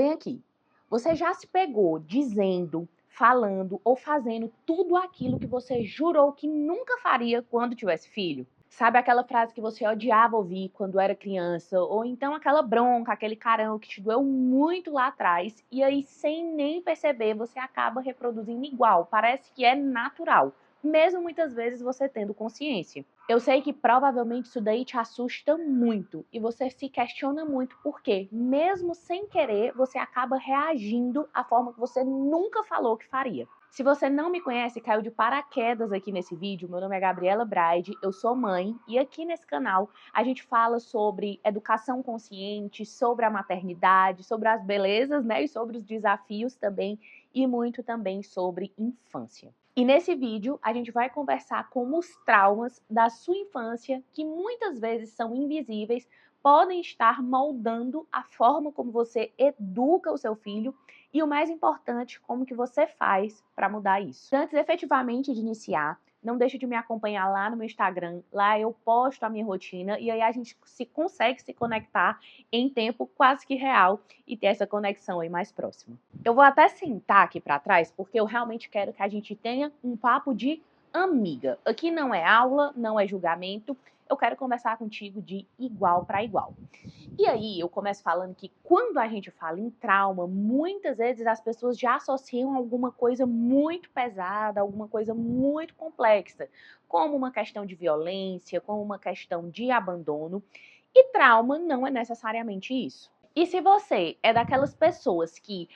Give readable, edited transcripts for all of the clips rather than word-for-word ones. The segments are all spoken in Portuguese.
Vem aqui. Você já se pegou dizendo, falando ou fazendo tudo aquilo que você jurou que nunca faria quando tivesse filho? Sabe aquela frase que você odiava ouvir quando era criança? Ou então aquela bronca, aquele carão que te doeu muito lá atrás e aí, sem nem perceber, você acaba reproduzindo igual. Parece que é natural, mesmo muitas vezes você tendo consciência. Eu sei que provavelmente isso daí te assusta muito e você se questiona muito porque, mesmo sem querer, você acaba reagindo à forma que você nunca falou que faria. Se você não me conhece, caiu de paraquedas aqui nesse vídeo, meu nome é Gabriela Braide, eu sou mãe e aqui nesse canal a gente fala sobre educação consciente, sobre a maternidade, sobre as belezas, né, e sobre os desafios também e muito também sobre infância. E nesse vídeo a gente vai conversar como os traumas da sua infância, que muitas vezes são invisíveis, podem estar moldando a forma como você educa o seu filho e o mais importante, como que você faz para mudar isso. Antes efetivamente de iniciar, não deixe de me acompanhar lá no meu Instagram, lá eu posto a minha rotina e aí a gente consegue se conectar em tempo quase que real e ter essa conexão aí mais próxima. Eu vou até sentar aqui para trás porque eu realmente quero que a gente tenha um papo de amiga. Aqui não é aula, não é julgamento, eu quero conversar contigo de igual para igual. E aí eu começo falando que quando a gente fala em trauma, muitas vezes as pessoas já associam alguma coisa muito pesada, alguma coisa muito complexa, como uma questão de violência, como uma questão de abandono. E trauma não é necessariamente isso. E se você é daquelas pessoas que,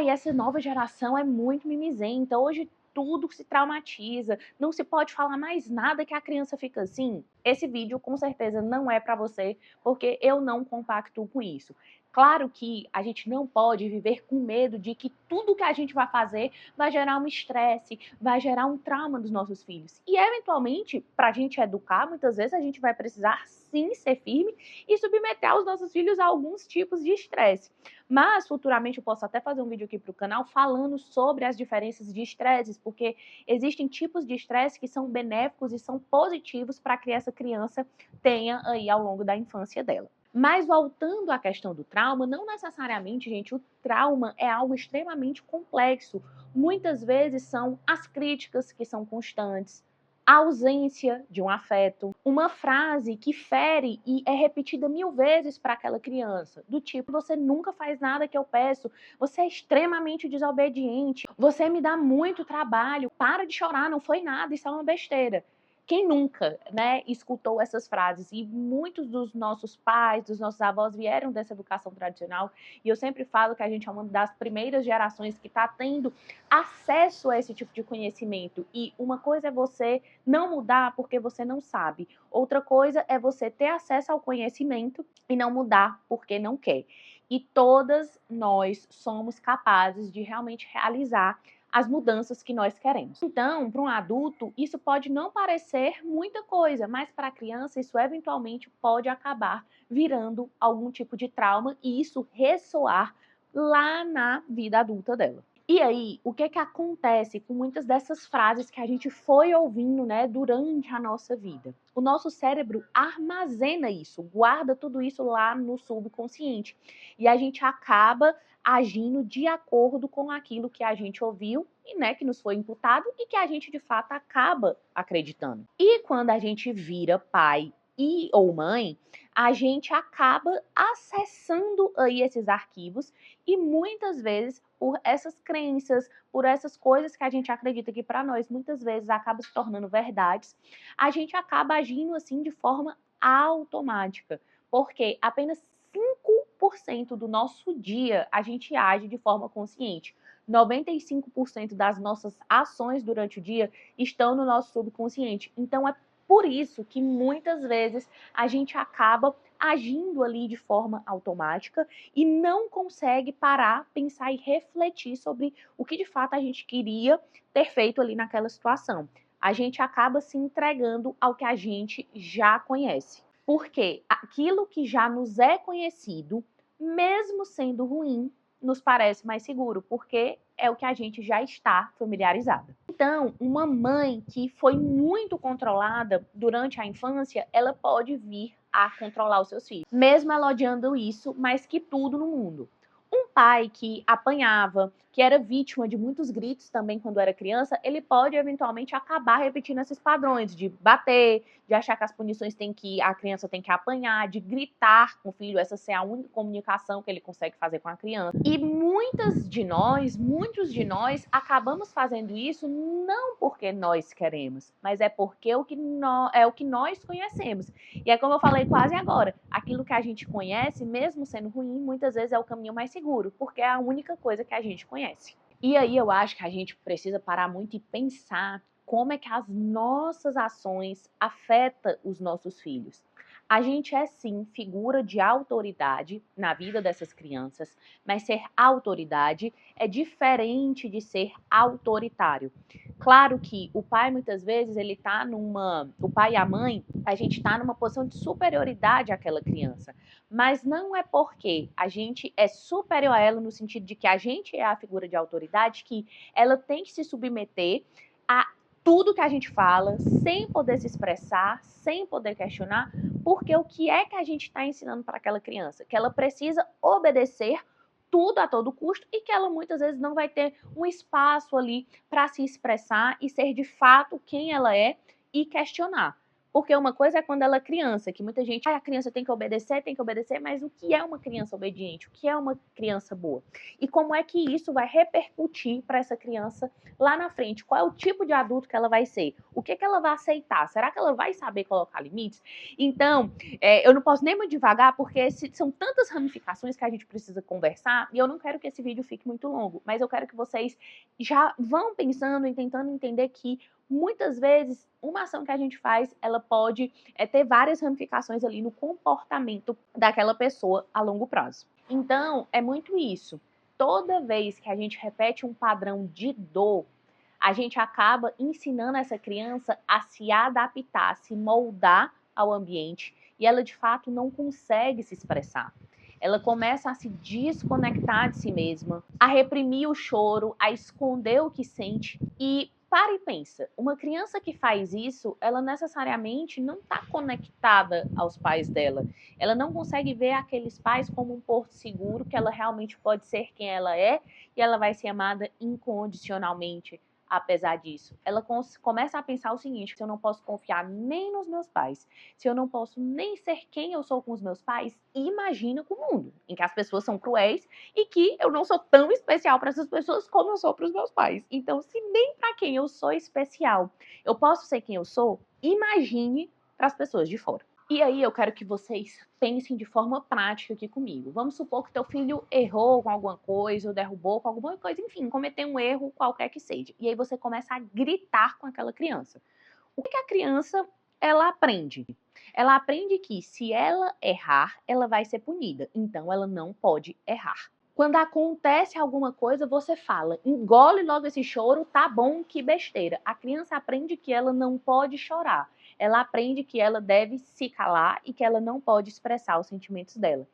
essa nova geração é muito mimizenta, hoje tudo se traumatiza, não se pode falar mais nada que a criança fica assim, esse vídeo com certeza não é para você, porque eu não compactuo com isso. Claro que a gente não pode viver com medo de que tudo que a gente vai fazer vai gerar um estresse, vai gerar um trauma dos nossos filhos. E eventualmente, para a gente educar, muitas vezes a gente vai precisar sim ser firme e submeter os nossos filhos a alguns tipos de estresse. Mas futuramente eu posso até fazer um vídeo aqui para o canal falando sobre as diferenças de estresses, porque existem tipos de estresse que são benéficos e são positivos para que essa criança tenha aí ao longo da infância dela. Mas voltando à questão do trauma, não necessariamente, gente, o trauma é algo extremamente complexo. Muitas vezes são as críticas que são constantes, a ausência de um afeto, uma frase que fere e é repetida 1000 vezes para aquela criança, do tipo, você nunca faz nada que eu peço, você é extremamente desobediente, você me dá muito trabalho, para de chorar, não foi nada, isso é uma besteira. Quem nunca, né, escutou essas frases? E muitos dos nossos pais, dos nossos avós vieram dessa educação tradicional, e eu sempre falo que a gente é uma das primeiras gerações que está tendo acesso a esse tipo de conhecimento. E uma coisa é você não mudar porque você não sabe. Outra coisa é você ter acesso ao conhecimento e não mudar porque não quer. E todas nós somos capazes de realmente realizar as mudanças que nós queremos. Então, para um adulto, isso pode não parecer muita coisa, mas para a criança isso eventualmente pode acabar virando algum tipo de trauma e isso ressoar lá na vida adulta dela. E aí, o que acontece com muitas dessas frases que a gente foi ouvindo, né, durante a nossa vida? O nosso cérebro armazena isso, guarda tudo isso lá no subconsciente. E a gente acaba agindo de acordo com aquilo que a gente ouviu e, né, que nos foi imputado e que a gente de fato acaba acreditando. E quando a gente vira pai ou mãe, a gente acaba acessando aí esses arquivos e muitas vezes por essas crenças, por essas coisas que a gente acredita que para nós muitas vezes acaba se tornando verdades, a gente acaba agindo assim de forma automática, porque apenas 5% do nosso dia a gente age de forma consciente. 95% das nossas ações durante o dia estão no nosso subconsciente. Então é por isso que muitas vezes a gente acaba agindo ali de forma automática e não consegue parar, pensar e refletir sobre o que de fato a gente queria ter feito ali naquela situação. A gente acaba se entregando ao que a gente já conhece. Porque aquilo que já nos é conhecido, mesmo sendo ruim, nos parece mais seguro, porque é o que a gente já está familiarizada. Então, uma mãe que foi muito controlada durante a infância, ela pode vir a controlar os seus filhos, mesmo ela odiando isso, mais que tudo no mundo. Um pai que apanhava, que era vítima de muitos gritos também quando era criança, ele pode eventualmente acabar repetindo esses padrões de bater, de achar que as punições a criança tem que apanhar, de gritar com o filho, essa ser a única comunicação que ele consegue fazer com a criança. E muitos de nós acabamos fazendo isso não porque nós queremos, mas é porque é o que nós conhecemos. E é como eu falei quase agora, aquilo que a gente conhece, mesmo sendo ruim, muitas vezes é o caminho mais seguro, porque é a única coisa que a gente conhece. E aí eu acho que a gente precisa parar muito e pensar como é que as nossas ações afetam os nossos filhos. A gente é sim figura de autoridade na vida dessas crianças, mas ser autoridade é diferente de ser autoritário. Claro que o pai muitas vezes o pai e a mãe, a gente tá numa posição de superioridade àquela criança, mas não é porque a gente é superior a ela no sentido de que a gente é a figura de autoridade que ela tem que se submeter a tudo que a gente fala, sem poder se expressar, sem poder questionar, porque o que é que a gente está ensinando para aquela criança? Que ela precisa obedecer tudo a todo custo e que ela muitas vezes não vai ter um espaço ali para se expressar e ser de fato quem ela é e questionar. Porque uma coisa é quando ela é criança, que muita gente, a criança tem que obedecer, mas o que é uma criança obediente? O que é uma criança boa? E como é que isso vai repercutir para essa criança lá na frente? Qual é o tipo de adulto que ela vai ser? O que ela vai aceitar? Será que ela vai saber colocar limites? Então, eu não posso nem muito devagar, porque são tantas ramificações que a gente precisa conversar, e eu não quero que esse vídeo fique muito longo, mas eu quero que vocês já vão pensando e tentando entender que muitas vezes uma ação que a gente faz, ela pode ter várias ramificações ali no comportamento daquela pessoa a longo prazo. Então, é muito isso. Toda vez que a gente repete um padrão de dor, a gente acaba ensinando essa criança a se adaptar, a se moldar ao ambiente, e ela de fato não consegue se expressar. Ela começa a se desconectar de si mesma, a reprimir o choro, a esconder o que sente. E para e pensa, uma criança que faz isso, ela necessariamente não está conectada aos pais dela. Ela não consegue ver aqueles pais como um porto seguro, que ela realmente pode ser quem ela é e ela vai ser amada incondicionalmente apesar disso. Ela começa a pensar o seguinte: se eu não posso confiar nem nos meus pais, se eu não posso nem ser quem eu sou com os meus pais, imagina com o mundo, em que as pessoas são cruéis e que eu não sou tão especial para essas pessoas como eu sou para os meus pais. Então, se nem para quem eu sou especial eu posso ser quem eu sou, imagine para as pessoas de fora. E aí eu quero que vocês pensem de forma prática aqui comigo. Vamos supor que teu filho errou com alguma coisa, ou derrubou com alguma coisa, enfim, cometeu um erro qualquer que seja. E aí você começa a gritar com aquela criança. O que a criança ela aprende? Ela aprende que se ela errar, ela vai ser punida. Então ela não pode errar. Quando acontece alguma coisa, você fala, engole logo esse choro, tá bom, que besteira. A criança aprende que ela não pode chorar. Ela aprende que ela deve se calar e que ela não pode expressar os sentimentos dela.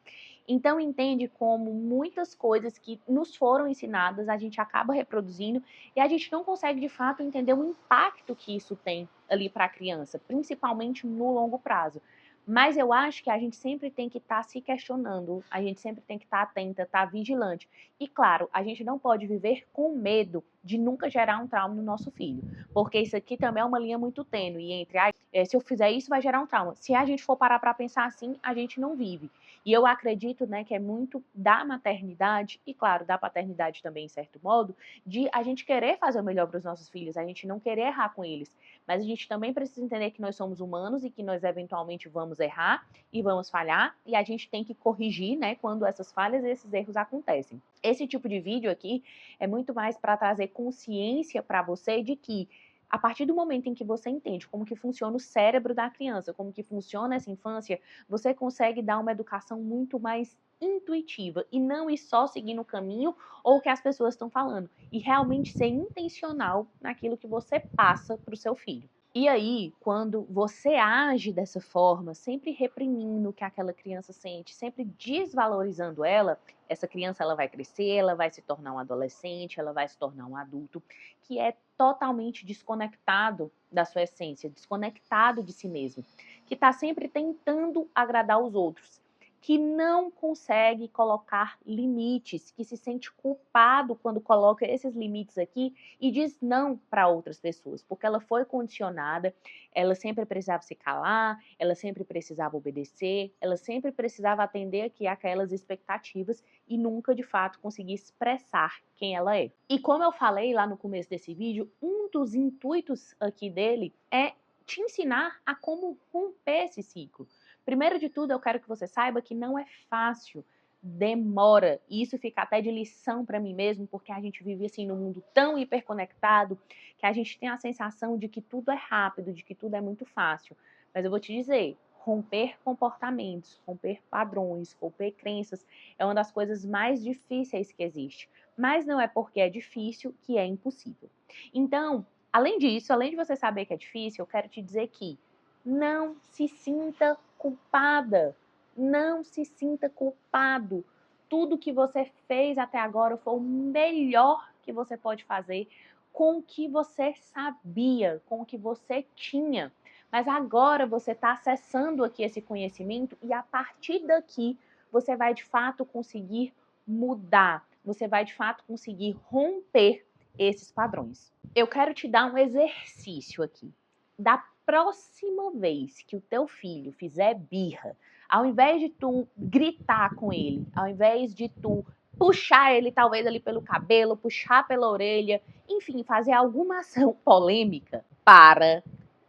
Então entende como muitas coisas que nos foram ensinadas a gente acaba reproduzindo e a gente não consegue de fato entender o impacto que isso tem ali para a criança, principalmente no longo prazo. Mas eu acho que a gente sempre tem que estar se questionando, a gente sempre tem que estar atenta, estar vigilante. E claro, a gente não pode viver com medo de nunca gerar um trauma no nosso filho, porque isso aqui também é uma linha muito tênue entre se eu fizer isso vai gerar um trauma. Se a gente for parar para pensar assim, a gente não vive. E eu acredito, né, que é muito da maternidade e claro, da paternidade também em certo modo, de a gente querer fazer o melhor para os nossos filhos, a gente não querer errar com eles. Mas a gente também precisa entender que nós somos humanos e que nós eventualmente vamos errar e vamos falhar e a gente tem que corrigir, né, quando essas falhas e esses erros acontecem. Esse tipo de vídeo aqui é muito mais para trazer consciência para você de que a partir do momento em que você entende como que funciona o cérebro da criança, como que funciona essa infância, você consegue dar uma educação muito mais intuitiva e não ir só seguindo o caminho ou o que as pessoas estão falando, e realmente ser intencional naquilo que você passa para o seu filho. E aí, quando você age dessa forma, sempre reprimindo o que aquela criança sente, sempre desvalorizando ela, essa criança ela vai crescer, ela vai se tornar um adolescente, ela vai se tornar um adulto que é totalmente desconectado da sua essência, desconectado de si mesmo, que está sempre tentando agradar os outros, que não consegue colocar limites, que se sente culpado quando coloca esses limites aqui e diz não para outras pessoas, porque ela foi condicionada, ela sempre precisava se calar, ela sempre precisava obedecer, ela sempre precisava atender aqui aquelas expectativas e nunca de fato conseguir expressar quem ela é. E como eu falei lá no começo desse vídeo, um dos intuitos aqui dele é te ensinar a como romper esse ciclo. Primeiro de tudo, eu quero que você saiba que não é fácil, demora. E isso fica até de lição para mim mesmo, porque a gente vive assim num mundo tão hiperconectado que a gente tem a sensação de que tudo é rápido, de que tudo é muito fácil. Mas eu vou te dizer, romper comportamentos, romper padrões, romper crenças é uma das coisas mais difíceis que existe. Mas não é porque é difícil que é impossível. Então, além disso, além de você saber que é difícil, eu quero te dizer que não se sinta culpada, não se sinta culpado. Tudo que você fez até agora foi o melhor que você pode fazer com o que você sabia, com o que você tinha. Mas agora você está acessando aqui esse conhecimento e a partir daqui você vai de fato conseguir mudar, você vai de fato conseguir romper esses padrões. Eu quero te dar um exercício aqui. Da próxima vez que o teu filho fizer birra, ao invés de tu gritar com ele, ao invés de tu puxar ele talvez ali pelo cabelo, puxar pela orelha, enfim, fazer alguma ação polêmica, para,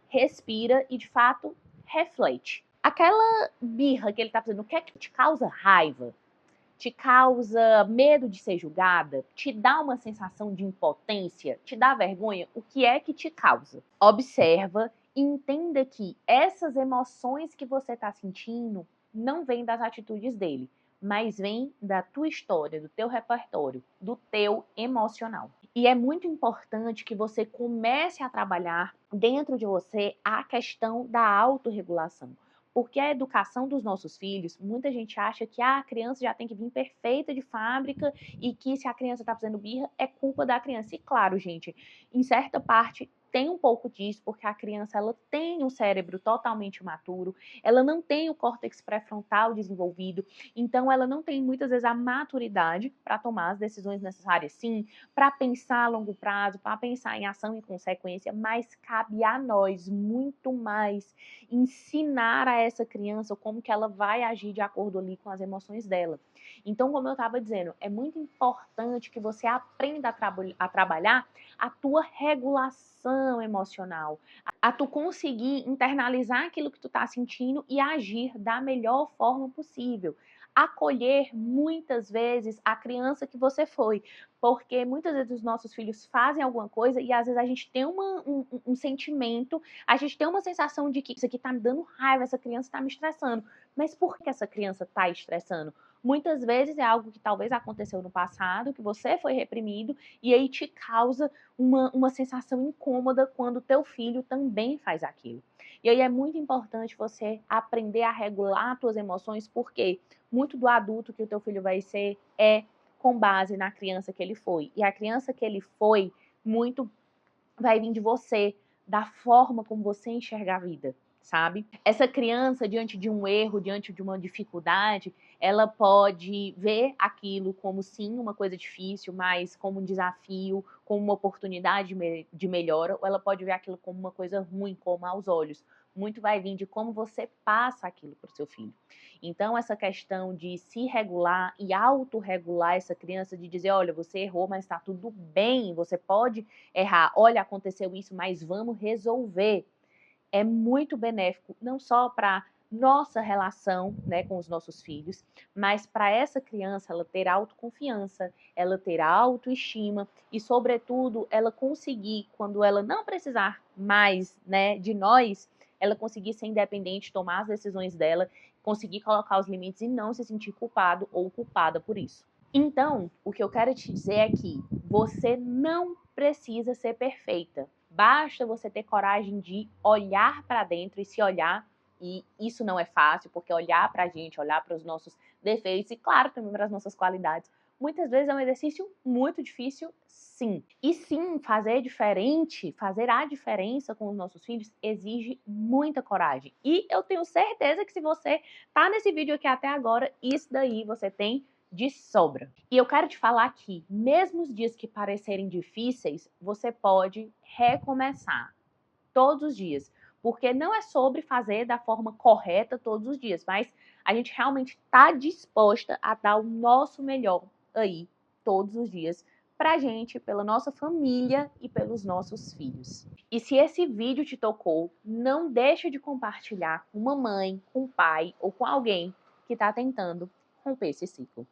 respira e de fato reflete. Aquela birra que ele tá fazendo, o que é que te causa raiva? Te causa medo de ser julgada? Te dá uma sensação de impotência? Te dá vergonha? O que é que te causa? Observa e entenda que essas emoções que você está sentindo não vêm das atitudes dele, mas vêm da tua história, do teu repertório, do teu emocional. E é muito importante que você comece a trabalhar dentro de você a questão da autorregulação. Porque a educação dos nossos filhos, muita gente acha que a criança já tem que vir perfeita de fábrica e que se a criança está fazendo birra é culpa da criança. E claro, gente, em certa parte tem um pouco disso, porque a criança ela tem um cérebro totalmente maturo, ela não tem o córtex pré-frontal desenvolvido, então ela não tem muitas vezes a maturidade para tomar as decisões necessárias, sim, para pensar a longo prazo, para pensar em ação e consequência, mas cabe a nós muito mais ensinar a essa criança como que ela vai agir de acordo ali com as emoções dela. Então, como eu estava dizendo, é muito importante que você aprenda a trabalhar a tua regulação emocional, a tu conseguir internalizar aquilo que tu tá sentindo e agir da melhor forma possível. Acolher muitas vezes a criança que você foi, porque muitas vezes os nossos filhos fazem alguma coisa e às vezes a gente tem um sentimento, a gente tem uma sensação de que isso aqui tá me dando raiva, essa criança tá me estressando. Mas por que essa criança tá estressando? Muitas vezes é algo que talvez aconteceu no passado, que você foi reprimido, e aí te causa uma sensação incômoda quando teu filho também faz aquilo. E aí é muito importante você aprender a regular as tuas emoções, porque muito do adulto que o teu filho vai ser é com base na criança que ele foi. E a criança que ele foi, muito vai vir de você, da forma como você enxerga a vida, sabe? Essa criança, diante de um erro, diante de uma dificuldade, ela pode ver aquilo como sim, uma coisa difícil, mas como um desafio, como uma oportunidade de melhora, ou ela pode ver aquilo como uma coisa ruim, como aos olhos. Muito vai vir de como você passa aquilo para o seu filho. Então, essa questão de se regular e autorregular essa criança, de dizer, olha, você errou, mas está tudo bem, você pode errar, olha, aconteceu isso, mas vamos resolver. É muito benéfico, não só para nossa relação, né, com os nossos filhos, mas para essa criança ela ter autoconfiança, ela ter autoestima e, sobretudo, ela conseguir, quando ela não precisar mais, né, de nós, ela conseguir ser independente, tomar as decisões dela, conseguir colocar os limites e não se sentir culpado ou culpada por isso. Então, o que eu quero te dizer é que você não precisa ser perfeita. Basta você ter coragem de olhar para dentro e se olhar. E isso não é fácil, porque olhar para a gente, olhar para os nossos defeitos e, claro, também para as nossas qualidades, muitas vezes é um exercício muito difícil, sim. E sim, fazer diferente, fazer a diferença com os nossos filhos exige muita coragem. E eu tenho certeza que se você tá nesse vídeo aqui até agora, isso daí você tem de sobra. E eu quero te falar que, mesmo os dias que parecerem difíceis, você pode recomeçar todos os dias. Porque não é sobre fazer da forma correta todos os dias, mas a gente realmente está disposta a dar o nosso melhor aí todos os dias pra gente, pela nossa família e pelos nossos filhos. E se esse vídeo te tocou, não deixa de compartilhar com uma mãe, com um pai ou com alguém que está tentando romper esse ciclo.